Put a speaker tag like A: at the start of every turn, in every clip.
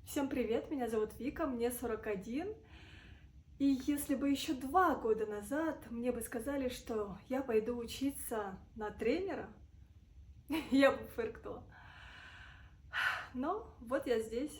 A: Всем привет, меня зовут Вика, мне 41. И если бы еще 2 года назад мне бы сказали, что я пойду учиться на тренера, я бы фыркнула. Но вот я здесь,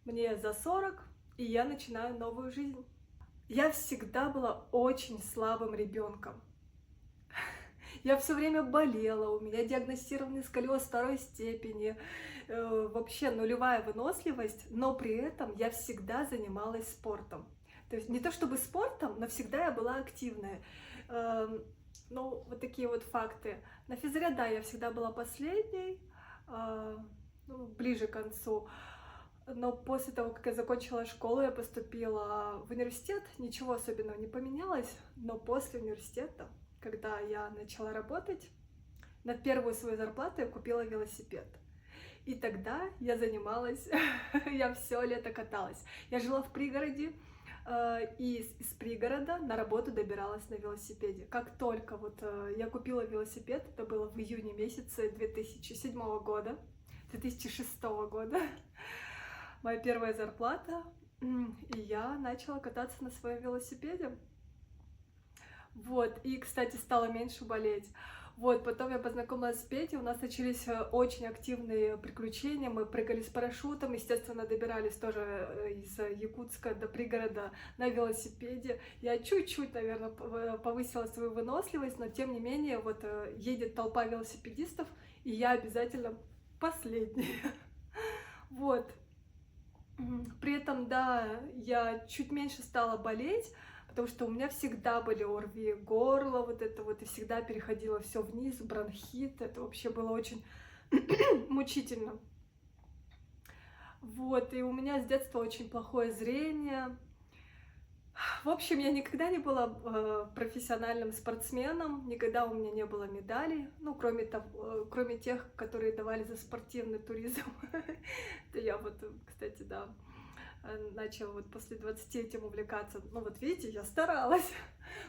A: мне за 40, и я начинаю новую жизнь. Я всегда была очень слабым ребенком. Я все время болела, у меня диагностированный сколиоз второй степени, вообще нулевая выносливость, но при этом я всегда занималась спортом. То есть не то чтобы спортом, но всегда я была активная. Ну, вот такие вот факты. На физре, да, я всегда была последней, ну, ближе к концу. Но после того, как я закончила школу, я поступила в университет, ничего особенного не поменялось, но после университета, когда я начала работать, на первую свою зарплату я купила велосипед. И тогда я занималась, я все лето каталась. Я жила в пригороде, и из пригорода на работу добиралась на велосипеде. Как только вот я купила велосипед, это было в июне месяце 2007 года, 2006 года, моя первая зарплата, и я начала кататься на своем велосипеде. Вот, и, кстати, стала меньше болеть. Вот, потом я познакомилась с Петей, у нас начались очень активные приключения, мы прыгали с парашютом, естественно, добирались тоже из Якутска до пригорода на велосипеде. Я чуть-чуть, наверное, повысила свою выносливость, но тем не менее, вот едет толпа велосипедистов, и я обязательно последняя. Вот. При этом, да, я чуть меньше стала болеть, потому что у меня всегда были ОРВИ горла, вот это вот, и всегда переходило все вниз, бронхит, это вообще было очень мучительно. Вот, и у меня с детства очень плохое зрение. В общем, я никогда не была профессиональным спортсменом, никогда у меня не было медалей, ну, кроме того, кроме тех, которые давали за спортивный туризм. Это я вот, кстати, да, начала вот после 20 этим увлекаться. Ну вот видите, я старалась.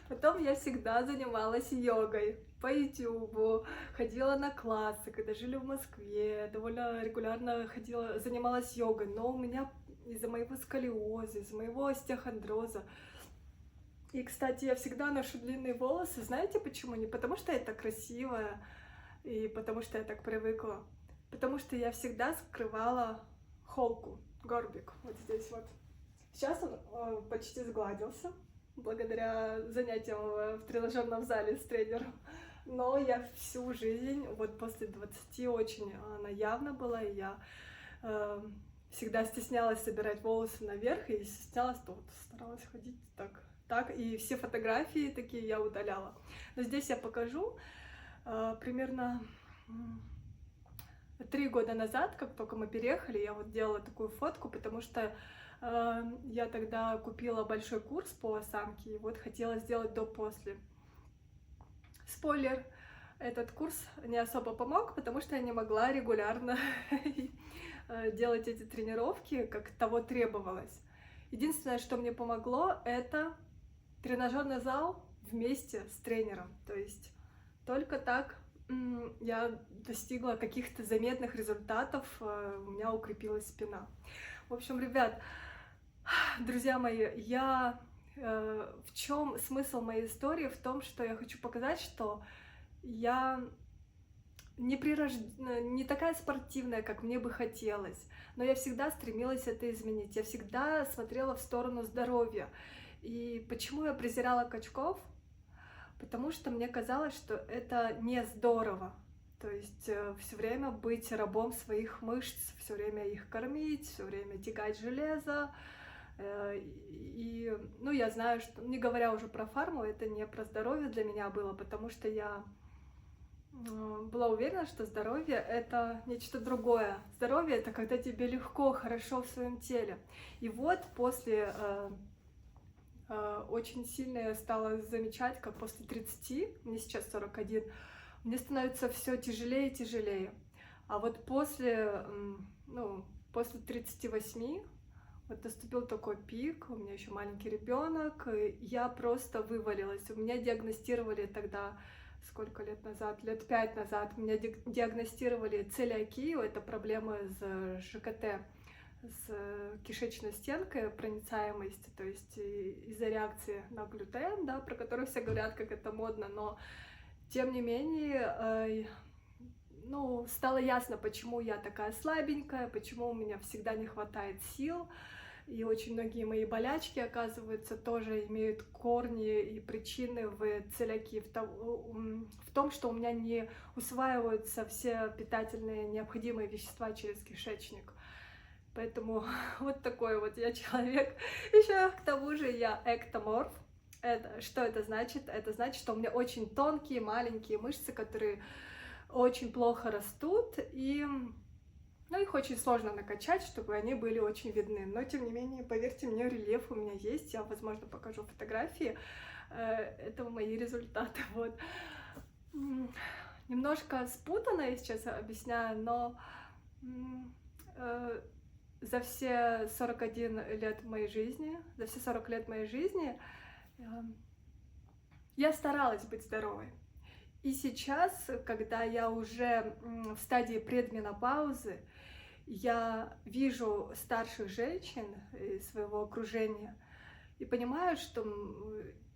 A: Потом я всегда занималась йогой по ютубу, ходила на классы, когда жили в Москве, довольно регулярно ходила, занималась йогой, но у меня из-за моего сколиоза, из-за моего остеохондроза. И, кстати, я всегда ношу длинные волосы. Знаете почему? Не потому что я так красивая и потому что я так привыкла. Потому что я всегда скрывала холку, горбик, вот здесь вот. Сейчас он почти сгладился, благодаря занятиям в тренажерном зале с тренером. Но я всю жизнь, вот после 20 очень она явно была, и я всегда стеснялась собирать волосы наверх, и стеснялась, то вот старалась ходить так, и все фотографии такие я удаляла. Но здесь я покажу примерно 3 года назад, как только мы переехали, я вот делала такую фотку, потому что я тогда купила большой курс по осанке, и вот хотела сделать до-после. Спойлер, этот курс не особо помог, потому что я не могла регулярно делать эти тренировки, как того требовалось. Единственное, что мне помогло, это тренажерный зал вместе с тренером. То есть только так я достигла каких-то заметных результатов, у меня укрепилась спина. В общем, ребят, друзья мои, в чем смысл моей истории? В том, что я хочу показать, что я не такая спортивная, как мне бы хотелось, но я всегда стремилась это изменить, я всегда смотрела в сторону здоровья. И почему я презирала качков? Потому что мне казалось, что это не здорово. То есть все время быть рабом своих мышц, все время их кормить, все время тягать железо. И, ну, я знаю, что, не говоря уже про фарму, это не про здоровье для меня было, потому что я была уверена, что здоровье — это нечто другое. Здоровье — это когда тебе легко, хорошо в своем теле. И вот после очень сильно я стала замечать, как после 30, мне сейчас 41, мне становится все тяжелее и тяжелее. А вот после 38 вот наступил такой пик, у меня еще маленький ребенок, и я просто вывалилась. У меня диагностировали тогда, сколько лет назад, лет 5 назад, меня диагностировали целиакию, это проблемы с ЖКТ, с кишечной стенкой, проницаемость, то есть из-за реакции на глютен, да, про который все говорят, как это модно, но тем не менее, ну, стало ясно, почему я такая слабенькая, почему у меня всегда не хватает сил. И очень многие мои болячки, оказывается, тоже имеют корни и причины в целиакии, в том, что у меня не усваиваются все питательные необходимые вещества через кишечник. Поэтому вот такой вот я человек. Еще к тому же я эктоморф. Что это значит? Это значит, что у меня очень тонкие, маленькие мышцы, которые очень плохо растут, и ну, их очень сложно накачать, чтобы они были очень видны. Но, тем не менее, поверьте мне, рельеф у меня есть. Я, возможно, покажу фотографии. Это мои результаты. Вот. Немножко спутанно я сейчас объясняю, но за все 41 лет моей жизни, за все 40 лет моей жизни я старалась быть здоровой. И сейчас, когда я уже в стадии предменопаузы, я вижу старших женщин из своего окружения и понимаю, что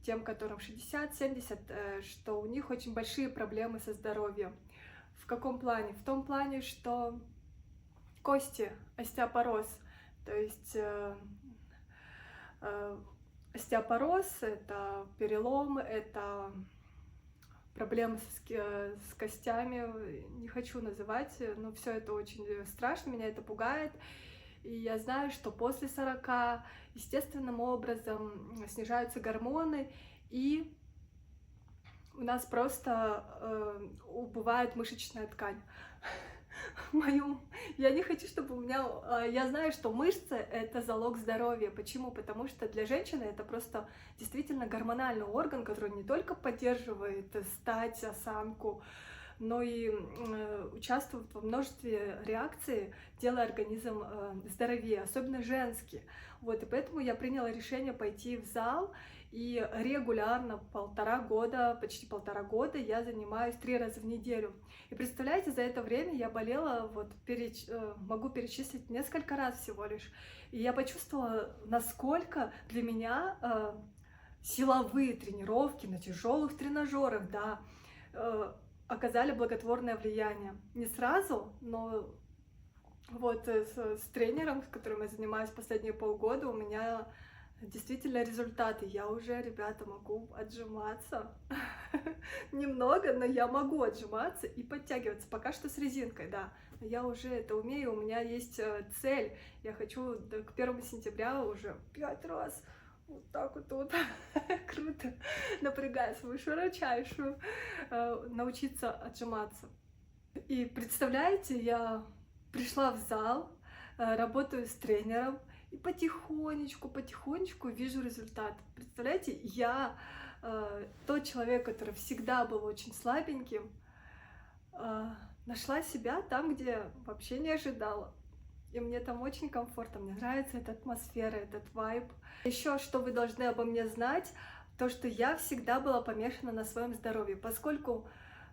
A: тем, которым 60-70, что у них очень большие проблемы со здоровьем. В каком плане? В том плане, что кости, остеопороз, то есть остеопороз — это перелом, это проблемы с костями, не хочу называть, но все это очень страшно, меня это пугает. И я знаю, что после 40 естественным образом снижаются гормоны, и у нас просто убывает мышечная ткань. Я не хочу, чтобы у меня... Я знаю, что мышцы — это залог здоровья. Почему? Потому что для женщины это просто действительно гормональный орган, который не только поддерживает стать, осанку, но и участвует во множестве реакций, делая организм здоровее, особенно женский. Вот, и поэтому я приняла решение пойти в зал, и регулярно почти полтора года я занимаюсь 3 раза в неделю. И представляете, за это время я болела, вот могу перечислить несколько раз всего лишь. И я почувствовала, насколько для меня силовые тренировки на тяжелых тренажерах, да, оказали благотворное влияние. Не сразу, но вот с тренером, с которым я занимаюсь последние полгода, у меня действительно результаты. Я уже, ребята, могу отжиматься. Немного, но я могу отжиматься и подтягиваться. Пока что с резинкой, да. Но я уже это умею, у меня есть цель. Я хочу к 1 сентября уже 5 раз вот так вот. Круто. Напрягая свою широчайшую, научиться отжиматься. И представляете, я пришла в зал, работаю с тренером, и потихонечку вижу результат. Представляете, я тот человек, который всегда был очень слабеньким, нашла себя там, где вообще не ожидала. И мне там очень комфортно, мне нравится эта атмосфера, этот вайб. Еще что вы должны обо мне знать, то, что я всегда была помешана на своем здоровье, поскольку,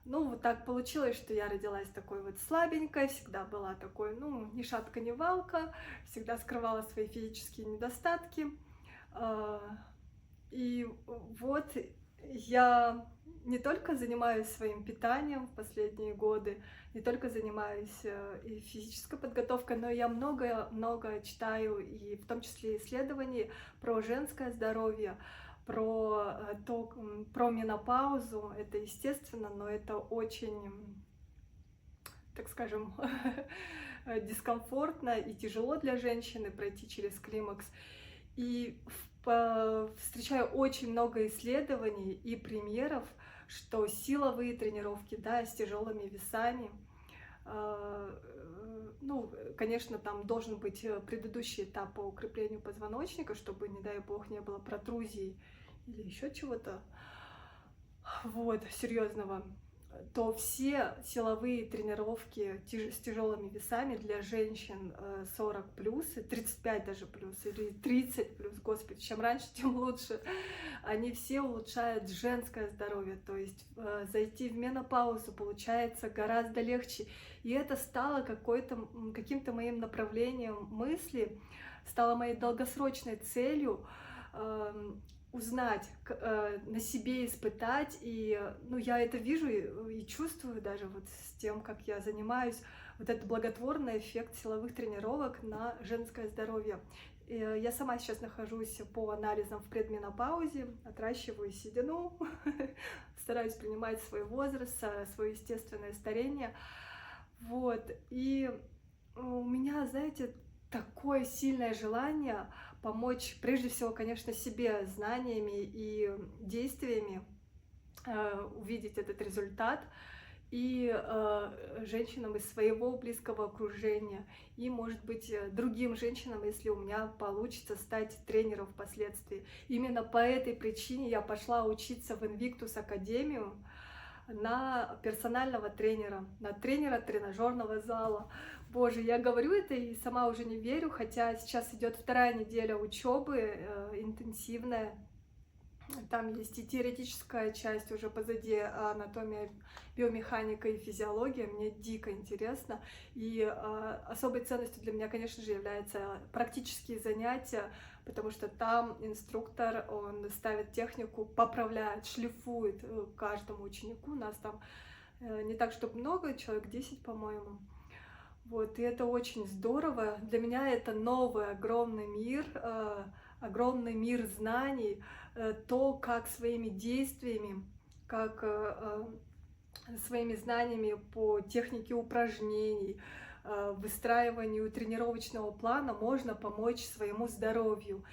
A: ну, вот так получилось, что я родилась такой вот слабенькой, всегда была такой, ну, ни шатка, ни валка, всегда скрывала свои физические недостатки. И вот я не только занимаюсь своим питанием в последние годы, не только занимаюсь и физической подготовкой, но я много читаю, и в том числе исследований про женское здоровье, про менопаузу. Это естественно, но это очень, так скажем, дискомфортно и тяжело для женщины пройти через климакс. И встречаю очень много исследований и примеров, что силовые тренировки, да, с тяжелыми весами, ну, конечно, там должен быть предыдущий этап по укреплению позвоночника, чтобы, не дай бог, не было протрузий или еще чего-то, вот, серьезного. то все силовые тренировки с тяжелыми весами для женщин 40 плюс, 35 даже плюс, или 30 плюс, господи, чем раньше, тем лучше, они все улучшают женское здоровье, то есть зайти в менопаузу получается гораздо легче. И это стало каким-то моим направлением мысли, стало моей долгосрочной целью узнать, на себе испытать, и я это вижу и чувствую даже вот с тем, как я занимаюсь, вот этот благотворный эффект силовых тренировок на женское здоровье. И я сама сейчас нахожусь по анализам в предменопаузе, отращиваю седину, стараюсь принимать свой возраст, свое естественное старение, вот, и у меня, знаете, такое сильное желание помочь, прежде всего, конечно, себе знаниями и действиями увидеть этот результат, и женщинам из своего близкого окружения, и, может быть, другим женщинам, если у меня получится стать тренером впоследствии. Именно по этой причине я пошла учиться в Invictus Академию на персонального тренера, на тренера тренажерного зала. Боже, я говорю это и сама уже не верю, хотя сейчас идет вторая неделя учебы, интенсивная. Там есть и теоретическая часть уже позади, анатомия, биомеханика и физиология. Мне дико интересно. И особой ценностью для меня, конечно же, являются практические занятия, потому что там инструктор, он ставит технику, поправляет, шлифует каждому ученику. У нас там не так, чтобы много, человек 10, по-моему. Вот, и это очень здорово. Для меня это новый огромный мир знаний, то, как своими действиями, как своими знаниями по технике упражнений, выстраиванию тренировочного плана можно помочь своему здоровью.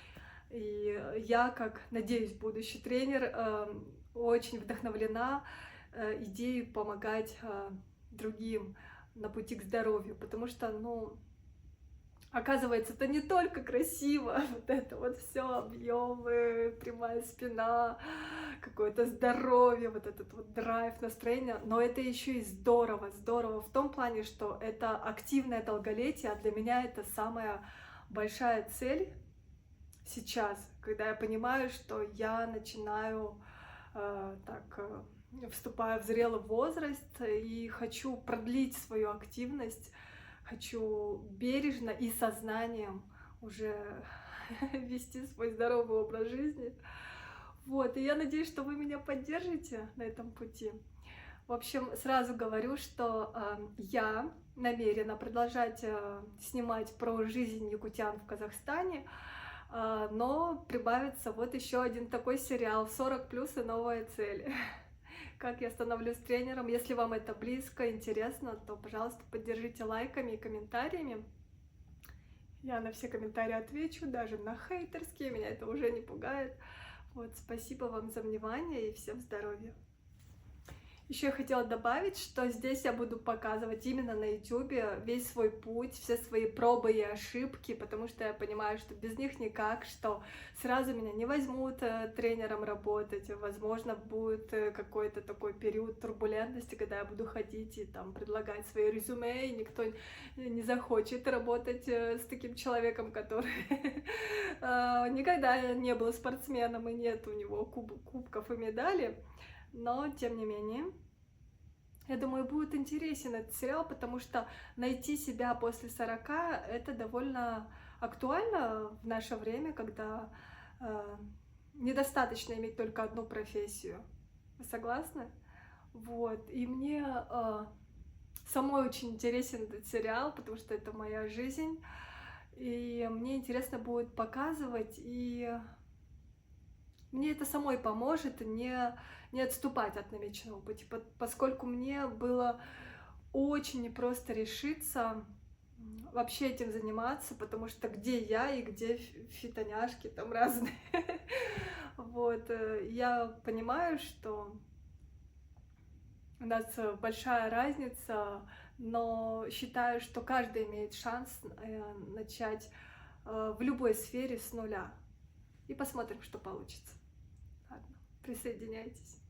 A: И я, как, надеюсь, будущий тренер, очень вдохновлена идеей помогать другим на пути к здоровью, потому что, оказывается, это не только красиво, вот это вот все, объемы, прямая спина, какое-то здоровье, вот этот вот драйв, настроение, но это еще и здорово, здорово в том плане, что это активное долголетие, а для меня это самая большая цель сейчас, когда я понимаю, что я начинаю вступаю в зрелый возраст и хочу продлить свою активность, хочу бережно и сознанием уже вести свой здоровый образ жизни. Вот, и я надеюсь, что вы меня поддержите на этом пути. В общем, сразу говорю, что я намерена продолжать снимать про жизнь якутян в Казахстане, но прибавится вот еще один такой сериал «40+ и новая цель». Как я становлюсь тренером. Если вам это близко, интересно, то, пожалуйста, поддержите лайками и комментариями. Я на все комментарии отвечу, даже на хейтерские, меня это уже не пугает. Вот, спасибо вам за внимание и всем здоровья. Еще я хотела добавить, что здесь я буду показывать именно на YouTube весь свой путь, все свои пробы и ошибки, потому что я понимаю, что без них никак, что сразу меня не возьмут тренером работать, возможно, будет какой-то такой период турбулентности, когда я буду ходить и там предлагать свои резюме, и никто не захочет работать с таким человеком, который никогда не был спортсменом и нет у него кубков и медалей. Но, тем не менее, я думаю, будет интересен этот сериал, потому что найти себя после 40 — это довольно актуально в наше время, когда недостаточно иметь только одну профессию. Вы согласны? Вот. И мне самой очень интересен этот сериал, потому что это моя жизнь. И мне интересно будет показывать, и мне это самой поможет не отступать от намеченного пути, поскольку мне было очень непросто решиться вообще этим заниматься, потому что где я и где фитоняшки там разные. Вот, я понимаю, что у нас большая разница, но считаю, что каждый имеет шанс начать в любой сфере с нуля. И посмотрим, что получится. Ладно, присоединяйтесь.